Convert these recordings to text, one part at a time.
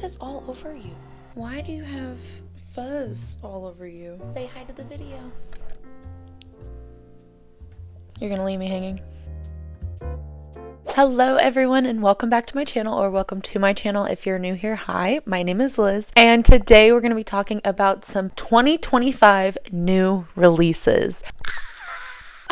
What is all over you? Why do you have fuzz all over you? Say hi to the video. You're gonna leave me hanging? Hello everyone and welcome back to my channel, or welcome to my channel if you're new here. Hi, my name is Liz and today we're going to be talking about some 2025 new releases.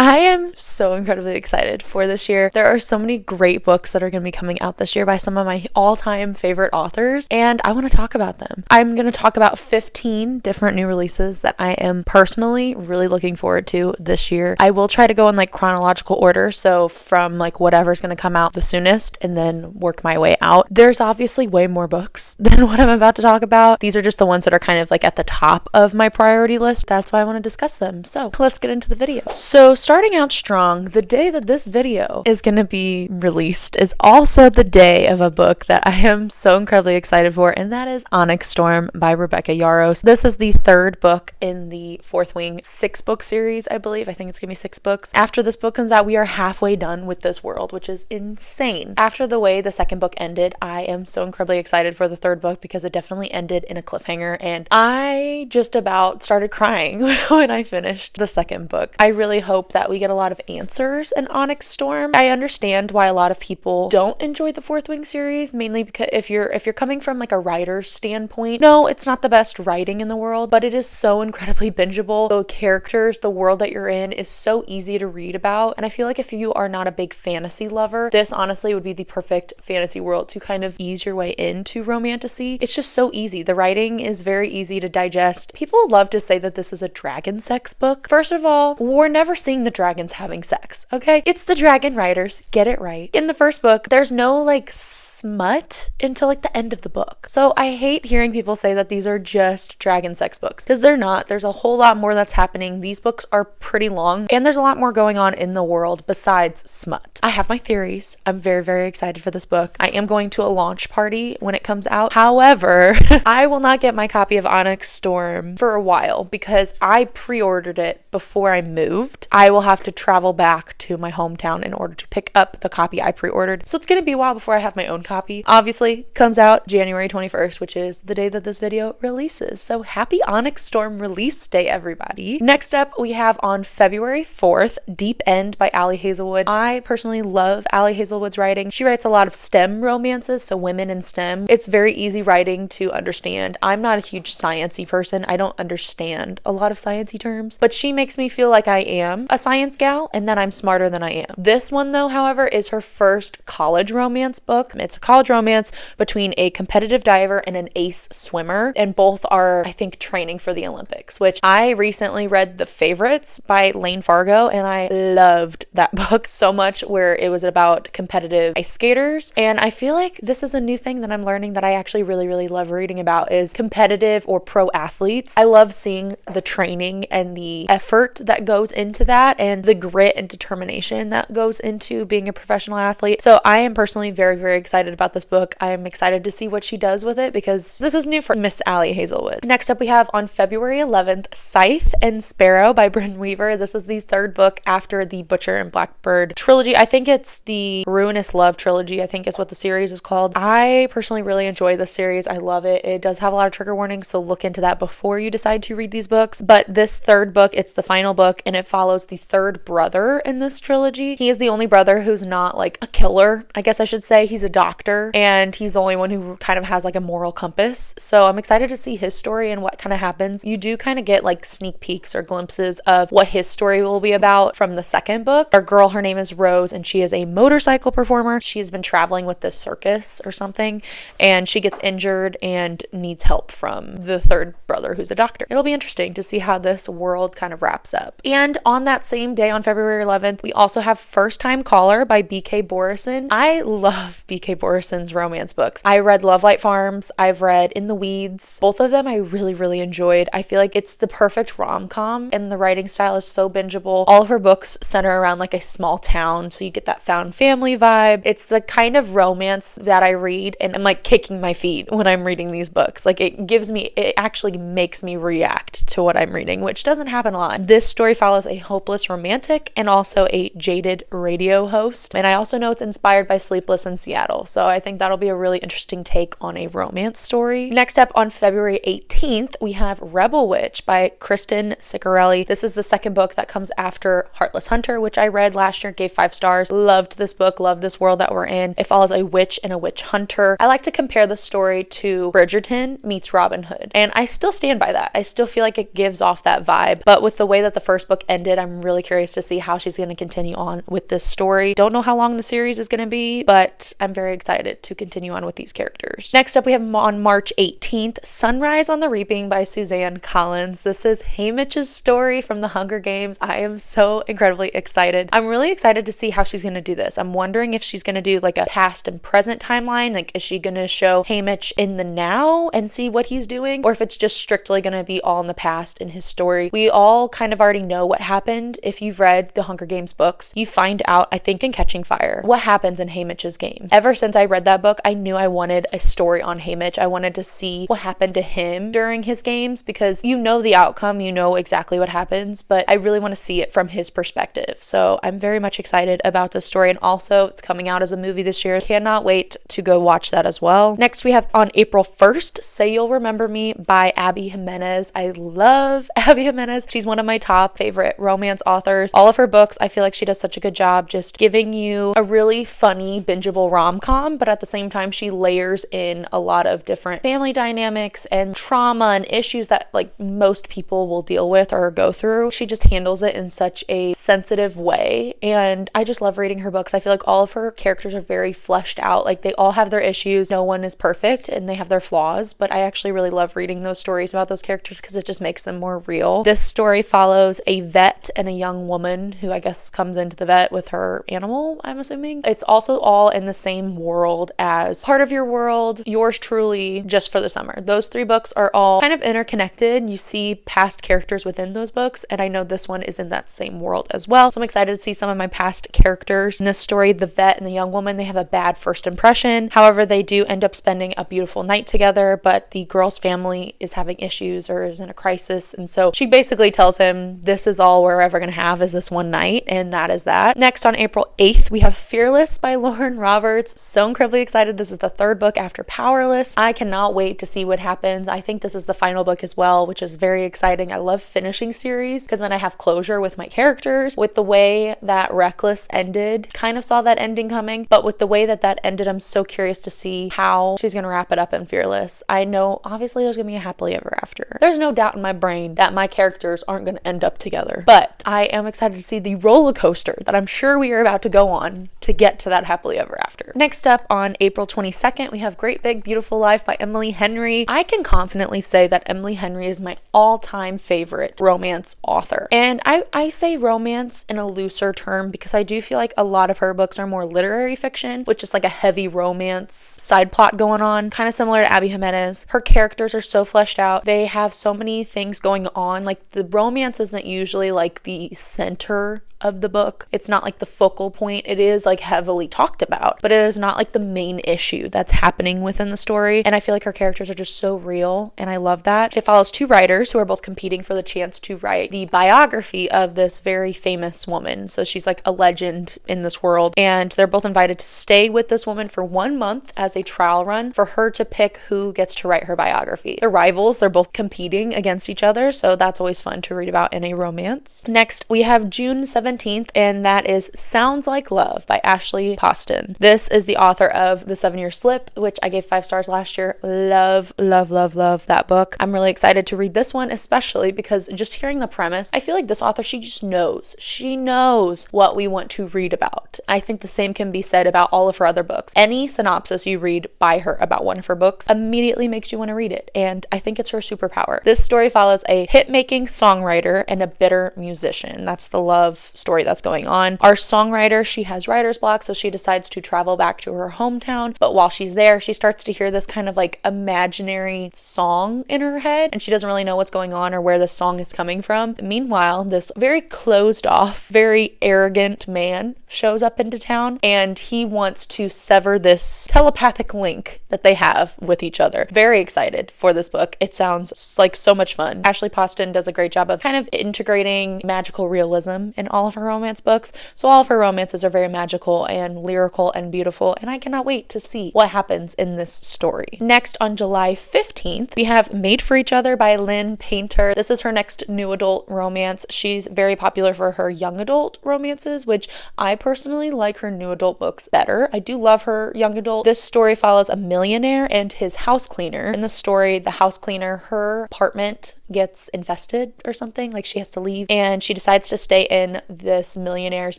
I am so incredibly excited for this year. There are so many great books that are going to be coming out this year by some of my all-time favorite authors, and I want to talk about them. I'm going to talk about 15 different new releases that I am personally really looking forward to this year. I will try to go in like chronological order, so from like whatever's going to come out the soonest and then work my way out. There's obviously way more books than what I'm about to talk about. These are just the ones that are kind of like at the top of my priority list. That's why I want to discuss them. So let's get into the video. So starting out strong, the day that this video is going to be released is also the day of a book that I am so incredibly excited for, and that is Onyx Storm by Rebecca Yarros. This is the third book in the Fourth Wing 6-book series, I believe. I think it's going to be 6 books. After this book comes out, we are halfway done with this world, which is insane. After the way the second book ended, I am so incredibly excited for the third book because it definitely ended in a cliffhanger, and I just about started crying when I finished the second book. I really hope that we get a lot of answers in Onyx Storm. I understand why a lot of people don't enjoy the Fourth Wing series, mainly because if you're coming from like a writer's standpoint, no, it's not the best writing in the world, but it is so incredibly bingeable. The characters, the world that you're in is so easy to read about, and I feel like if you are not a big fantasy lover, this honestly would be the perfect fantasy world to kind of ease your way into romantasy. It's just so easy. The writing is very easy to digest. People love to say that this is a dragon sex book. First of all, we're never seeing the dragons having sex, okay? It's the dragon writers. Get it right. In the first book, there's no like smut until like the end of the book. So I hate hearing people say that these are just dragon sex books, because they're not. There's a whole lot more that's happening. These books are pretty long, and there's a lot more going on in the world besides smut. I have my theories. I'm very, very excited for this book. I am going to a launch party when it comes out. However, I will not get my copy of Onyx Storm for a while because I pre-ordered it before I moved. I will have to travel back to my hometown in order to pick up the copy I pre-ordered. So it's going to be a while before I have my own copy. Obviously, comes out January 21st, which is the day that this video releases. So happy Onyx Storm release day, everybody. Next up, we have on February 4th, Deep End by Ali Hazelwood. I personally love Ali Hazelwood's writing. She writes a lot of STEM romances, so women in STEM. It's very easy writing to understand. I'm not a huge sciencey person. I don't understand a lot of sciencey terms, but she makes me feel like I am a science gal and that I'm smarter than I am. This one though, however, is her first college romance book. It's a college romance between a competitive diver and an ace swimmer, and both are, I think, training for the Olympics, which I recently read The Favorites by Lane Fargo, and I loved that book so much, where it was about competitive ice skaters. And I feel like this is a new thing that I'm learning that I actually really, really love reading about, is competitive or pro athletes. I love seeing the training and the effort that goes into that, and the grit and determination that goes into being a professional athlete. So I am personally very, very excited about this book. I am excited to see what she does with it because this is new for Miss Ali Hazelwood. Next up, we have on February 11th, Scythe and Sparrow by Bryn Weaver. This is the third book after the Butcher and Blackbird trilogy. I think it's the Ruinous Love trilogy, I think is what the series is called. I personally really enjoy this series. I love it. It does have a lot of trigger warnings, so look into that before you decide to read these books. But this third book, it's the final book, and it follows the third brother in this trilogy. He is the only brother who's not like a killer, I guess I should say. He's a doctor, and he's the only one who kind of has like a moral compass. So I'm excited to see his story and what kind of happens. You do kind of get like sneak peeks or glimpses of what his story will be about from the second book. Our girl, her name is Rose, and she is a motorcycle performer. She has been traveling with this circus or something, and she gets injured and needs help from the third brother who's a doctor. It'll be interesting to see how this world kind of wraps up. And on that same day, on February 11th, we also have First Time Caller by B.K. Borison. I love B.K. Borison's romance books. I read Love Light Farms. I've read In the Weeds. Both of them I really, really enjoyed. I feel like it's the perfect rom-com, and the writing style is so bingeable. All of her books center around like a small town, so you get that found family vibe. It's the kind of romance that I read and I'm like kicking my feet when I'm reading these books. Like it actually makes me react to what I'm reading, which doesn't happen a lot. This story follows a hopeless clueless romantic and also a jaded radio host. And I also know it's inspired by Sleepless in Seattle, so I think that'll be a really interesting take on a romance story. Next up on February 18th, we have Rebel Witch by Kristen Ciccarelli. This is the second book that comes after Heartless Hunter, which I read last year, gave 5 stars. Loved this book, loved this world that we're in. It follows a witch and a witch hunter. I like to compare the story to Bridgerton meets Robin Hood, and I still stand by that. I still feel like it gives off that vibe, but with the way that the first book ended, I'm really curious to see how she's going to continue on with this story. Don't know how long the series is going to be, but I'm very excited to continue on with these characters. Next up, we have on March 18th, Sunrise on the Reaping by Suzanne Collins. This is Haymitch's story from the Hunger Games. I am so incredibly excited. I'm really excited to see how she's going to do this. I'm wondering if she's going to do like a past and present timeline. Like, is she going to show Haymitch in the now and see what he's doing? Or if it's just strictly going to be all in the past in his story. We all kind of already know what happened. If you've read the Hunger Games books, you find out, I think in Catching Fire, what happens in Haymitch's game. Ever since I read that book, I knew I wanted a story on Haymitch. I wanted to see what happened to him during his games, because you know the outcome, you know exactly what happens, but I really want to see it from his perspective. So I'm very much excited about this story, and also it's coming out as a movie this year. Cannot wait to go watch that as well. Next, we have on April 1st, Say You'll Remember Me by Abby Jimenez. I love Abby Jimenez. She's one of my top favorite romance authors. All of her books, I feel like she does such a good job just giving you a really funny, bingeable rom-com, but at the same time, she layers in a lot of different family dynamics and trauma and issues that like most people will deal with or go through. She just handles it in such a sensitive way, and I just love reading her books. I feel like all of her characters are very fleshed out. Like, they all have their issues. No one is perfect and they have their flaws, but I actually really love reading those stories about those characters because it just makes them more real. This story follows a vet and a young woman who I guess comes into the vet with her animal, I'm assuming. It's also all in the same world as Part of Your World, Yours Truly, Just for the Summer. Those 3 books are all kind of interconnected. You see past characters within those books, and I know this one is in that same world as well. So I'm excited to see some of my past characters. In this story, the vet and the young woman, they have a bad first impression. However, they do end up spending a beautiful night together, but the girl's family is having issues or is in a crisis, and so she basically tells him, this is all we're ever going to have is this one night, and that is that. Next, on April 8th, we have Fearless by Lauren Roberts. So incredibly excited. This is the 3rd book after Powerless. I cannot wait to see what happens. I think this is the final book as well, which is very exciting. I love finishing series because then I have closure with my characters. With the way that Reckless ended, kind of saw that ending coming, but with the way that that ended, I'm so curious to see how she's going to wrap it up in Fearless. I know obviously there's going to be a happily ever after. There's no doubt in my brain that my characters aren't going to end up together, but I am excited to see the roller coaster that I'm sure we are about to go on to get to that happily ever after. Next up, on April 22nd, we have Great Big Beautiful Life by Emily Henry. I can confidently say that Emily Henry is my all-time favorite romance author. And I say romance in a looser term because I do feel like a lot of her books are more literary fiction, with just like a heavy romance side plot going on, kind of similar to Abby Jimenez. Her characters are so fleshed out. They have so many things going on. Like, the romance isn't usually like the center of the book. It's not like the focal point. It is like heavily talked about, but it is not like the main issue that's happening within the story. And I feel like her characters are just so real, and I love that. It follows 2 writers who are both competing for the chance to write the biography of this very famous woman. So she's like a legend in this world, and they're both invited to stay with this woman for 1 month as a trial run for her to pick who gets to write her biography. They're rivals. They're both competing against each other, so that's always fun to read about in a romance. Next, we have June 17th, and that is Sounds Like Love by Ashley Poston. This is the author of The 7-Year Slip, which I gave 5 stars last year. Love, love, love, love that book. I'm really excited to read this one, especially because just hearing the premise, I feel like this author, she just knows. She knows what we want to read about. I think the same can be said about all of her other books. Any synopsis you read by her about one of her books immediately makes you want to read it, and I think it's her superpower. This story follows a hit-making songwriter and a bitter musician. That's the love story that's going on. Our songwriter, she has writer's block, so she decides to travel back to her hometown. But while she's there, she starts to hear this kind of like imaginary song in her head, and she doesn't really know what's going on or where the song is coming from. Meanwhile, this very closed off, very arrogant man shows up into town, and he wants to sever this telepathic link that they have with each other. Very excited for this book. It sounds like so much fun. Ashley Poston does a great job of kind of integrating magical realism in all of her romance books. So all of her romances are very magical and lyrical and beautiful, and I cannot wait to see what happens in this story. Next, on July 15th, we have Made for Each Other by Lynn Painter. This is her next new adult romance. She's very popular for her young adult romances, which I personally like her new adult books better. I do love her young adult. This story follows a millionaire and his house cleaner. In the story, the house cleaner, her apartment gets infested or something, like she has to leave, and she decides to stay in this millionaire's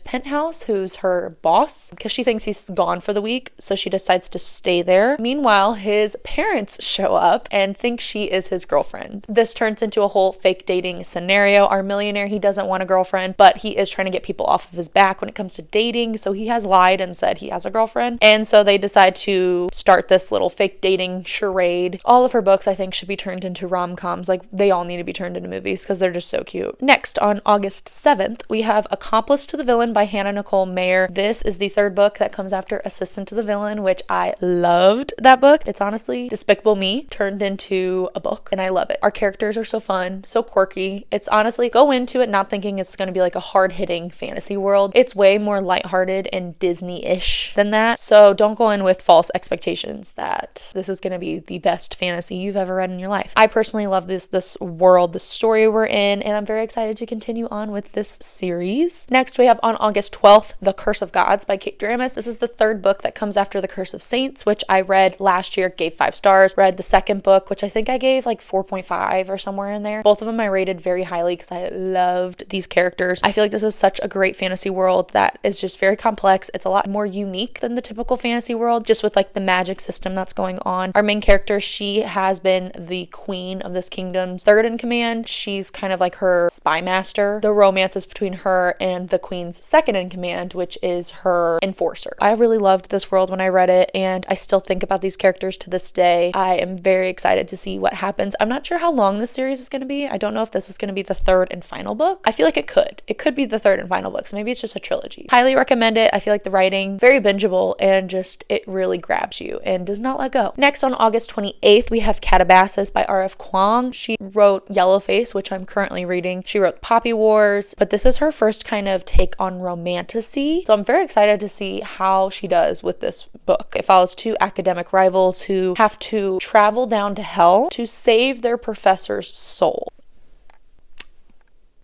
penthouse, who's her boss, because she thinks he's gone for the week, so she decides to stay there. Meanwhile, his parents show up and think she is his girlfriend. This turns into a whole fake dating scenario. Our millionaire, he doesn't want a girlfriend, but he is trying to get people off of his back when it comes to dating, so he has lied and said he has a girlfriend, and so they decide to start this little fake dating charade. All of her books, I think, should be turned into rom-coms. Like, they all need to be turned into movies because they're just so cute. Next, on August 7th, we have Accomplice to the Villain by Hannah Nicole Mayer. This is the third book that comes after Assistant to the Villain, which I loved that book. It's honestly Despicable Me turned into a book, and I love it. Our characters are so fun, so quirky. It's honestly, go into it not thinking it's going to be like a hard-hitting fantasy world. It's way more lighthearted and Disney-ish than that, so don't go in with false expectations that this is going to be the best fantasy you've ever read in your life. I personally love this world, the story we're in, and I'm very excited to continue on with this series. Next, we have on August 12th, The Curse of Gods by Kate Dramas. This is the third book that comes after The Curse of Saints, which I read last year, gave 5 stars. Read the second book, which I think I gave like 4.5 or somewhere in there. Both of them I rated very highly because I loved these characters. I feel like this is such a great fantasy world that is just very complex. It's a lot more unique than the typical fantasy world, just with like the magic system that's going on. Our main character, she has been the queen of this kingdom's third in command. She's kind of like her spy master. The romance is between her and the queen's second in command, which is her enforcer. I really loved this world when I read it, and I still think about these characters to this day. I am very excited to see what happens. I'm not sure how long this series is going to be. I don't know if this is going to be the third and final book. I feel like it could be the third and final book, so maybe it's just a trilogy. Highly recommend it. I feel like the writing very bingeable, and just it really grabs you and does not let go. Next, on August 28th, we have Calabasas by R.F. Kuang. She wrote Yellowface, which I'm currently reading. She wrote Poppy Wars, but this is her first kind of take on romantasy. So I'm very excited to see how she does with this book. It follows 2 academic rivals who have to travel down to hell to save their professor's soul.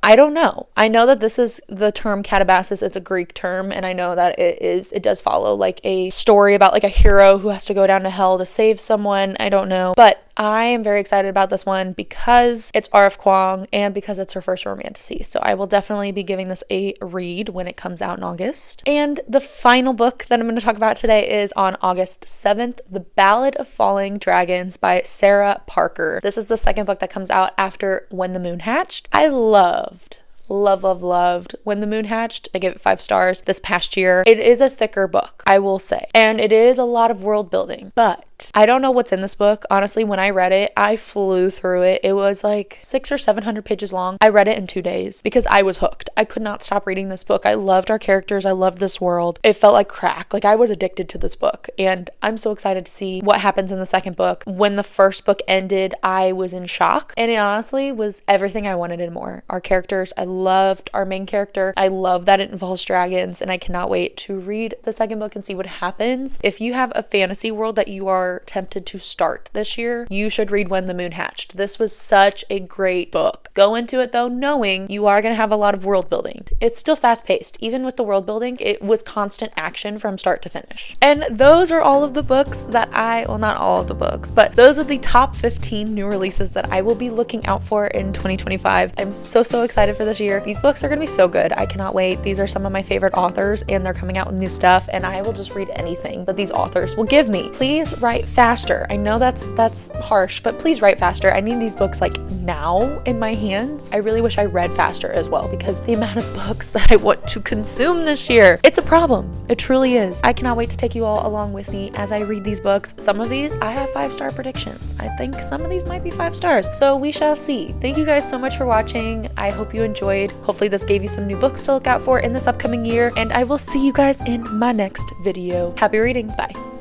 I don't know. I know that this is the term Calabasas. It's a Greek term, and I know that it does follow like a story about like a hero who has to go down to hell to save someone. I don't know, but I am very excited about this one because it's R.F. Kuang and because it's her first romantasy. So I will definitely be giving this a read when it comes out in August. And the final book that I'm going to talk about today is on August 7th, The Ballad of Falling Dragons by Sarah Parker. This is the second book that comes out after When the Moon Hatched. I loved When the Moon Hatched. I gave it 5 stars this past year. It is a thicker book, I will say, and it is a lot of world building, but I don't know what's in this book. Honestly, when I read it, I flew through it. It was like 600 or 700 pages long. I read it in 2 days because I was hooked. I could not stop reading this book. I loved our characters. I loved this world. It felt like crack. Like I was addicted to this book, and I'm so excited to see what happens in the second book. When the first book ended, I was in shock, and it honestly was everything I wanted and more. Our characters, I loved our main character. I love that it involves dragons, and I cannot wait to read the second book and see what happens. If you have a fantasy world that you are tempted to start this year, you should read When the Moon Hatched. This was such a great book. Go into it though knowing you are going to have a lot of world building. It's still fast paced. Even with the world building, it was constant action from start to finish. And those are all of the books that well, not all of the books, but those are the top 15 new releases that I will be looking out for in 2025. I'm so excited for this year. These books are going to be so good. I cannot wait. These are some of my favorite authors, and they're coming out with new stuff, and I will just read anything that these authors will give me. Please write write faster. I know that's harsh, but please write faster. I need these books like now in my hands. I really wish I read faster as well, because the amount of books that I want to consume this year, it's a problem. It truly is. I cannot wait to take you all along with me as I read these books. Some of these, I have 5-star predictions. I think some of these might be 5 stars. So we shall see. Thank you guys so much for watching. I hope you enjoyed. Hopefully this gave you some new books to look out for in this upcoming year, and I will see you guys in my next video. Happy reading. Bye.